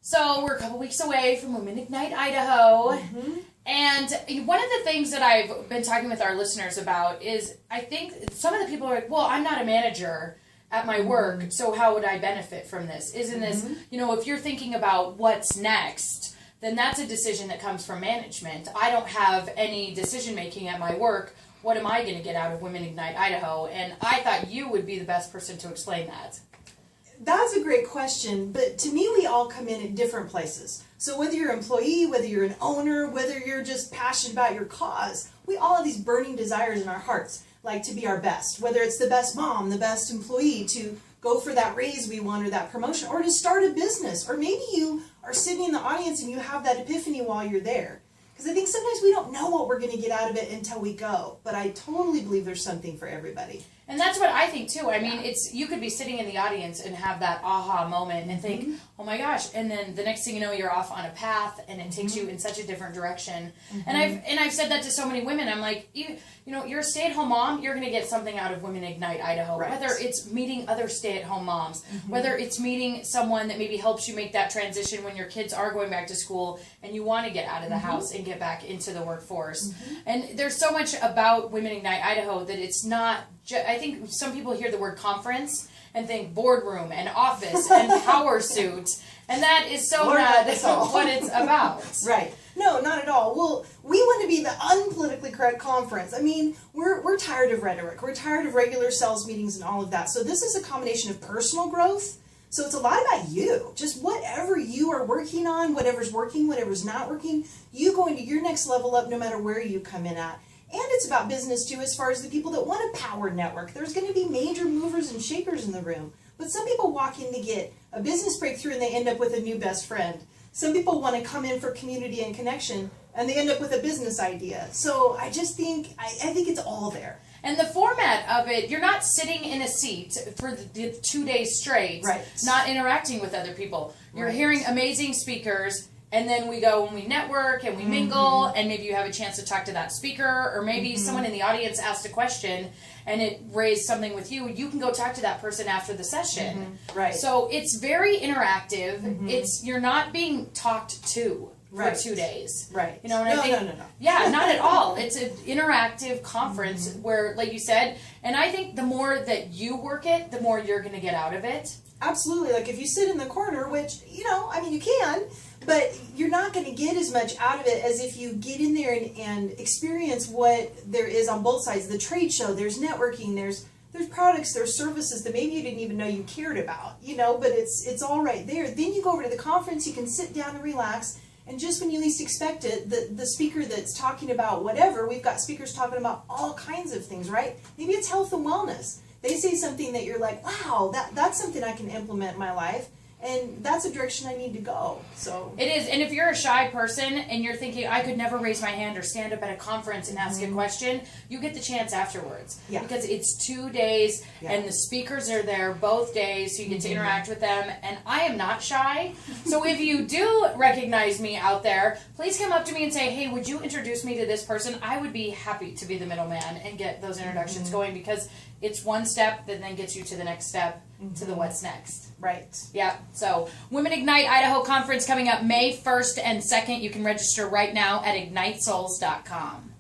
So we're a couple weeks away from Women Ignite Idaho. Mm-hmm. And one of the things that I've been talking with our listeners about is I think some of the people are like, well, I'm not a manager at my work, so how would I benefit from this? Isn't this, if you're thinking about what's next, then that's a decision that comes from management. I don't have any decision making at my work. What am I going to get out of Women Ignite Idaho? And I thought you would be the best person to explain that. That's a great question, but to me we all come in at different places. So whether you're an employee, whether you're an owner, whether you're just passionate about your cause, we all have these burning desires in our hearts, like to be our best. Whether it's the best mom, the best employee, to go for that raise we want or that promotion, or to start a business. Or maybe you are sitting in the audience and you have that epiphany while you're there. Because I think sometimes we don't know what we're going to get out of it until we go. But I totally believe there's something for everybody. And that's what I think too. I mean, you could be sitting in the audience and have that aha moment and think, oh my gosh, and then the next thing you know, you're off on a path and it takes you in such a different direction. And I've said that to so many women. I'm like, you're a stay-at-home mom, you're going to get something out of Women Ignite Idaho. Right. Whether it's meeting other stay-at-home moms, whether it's meeting someone that maybe helps you make that transition when your kids are going back to school and you want to get out of the house and get back into the workforce. And there's so much about Women Ignite Idaho that it's not I think some people hear the word conference and think boardroom and office and power suit, and that is so not what it's about. Right. No, not at all. Well, we want to be the unpolitically correct conference. I mean, we're tired of rhetoric. We're tired of regular sales meetings and all of that. So this is a combination of personal growth. So it's a lot about you. Just whatever you are working on, whatever's working, whatever's not working, you going to your next level up no matter where you come in at. And it's about business, too, as far as the people that want a power network. There's going to be major movers and shakers in the room. But some people walk in to get a business breakthrough and they end up with a new best friend. Some people want to come in for community and connection and they end up with a business idea. So I just think, I think it's all there. And the format of it, you're not sitting in a seat for the 2 days straight, not interacting with other people. You're hearing amazing speakers. And then we go and we network and we mingle, and maybe you have a chance to talk to that speaker, or maybe someone in the audience asked a question and it raised something with you. You can go talk to that person after the session. Right. So it's very interactive. You're not being talked to for 2 days. Right. You know what I think? No. Yeah, not at all. It's an interactive conference where, like you said, and I think the more that you work it, the more you're going to get out of it. Absolutely. Like if you sit in the corner, which, you can, but you're not going to get as much out of it as if you get in there and experience what there is on both sides. The trade show, there's networking, there's products, there's services that maybe you didn't even know you cared about, but it's all right there. Then you go over to the conference, you can sit down and relax, and just when you least expect it, the speaker that's talking about whatever, we've got speakers talking about all kinds of things, right? Maybe it's health and wellness. They say something that you're like, wow, that's something I can implement in my life. And that's a direction I need to go. So it is. And if you're a shy person and you're thinking, I could never raise my hand or stand up at a conference and ask a question, you get the chance afterwards. Yeah. Because it's 2 days and the speakers are there both days, so you get to interact with them. And I am not shy. So if you do recognize me out there, please come up to me and say, hey, would you introduce me to this person? I would be happy to be the middleman and get those introductions going, because it's one step that then gets you to the next step, to the what's next. Right. Yeah. So Women Ignite Idaho Conference coming up May 1st and 2nd. You can register right now at ignitesouls.com.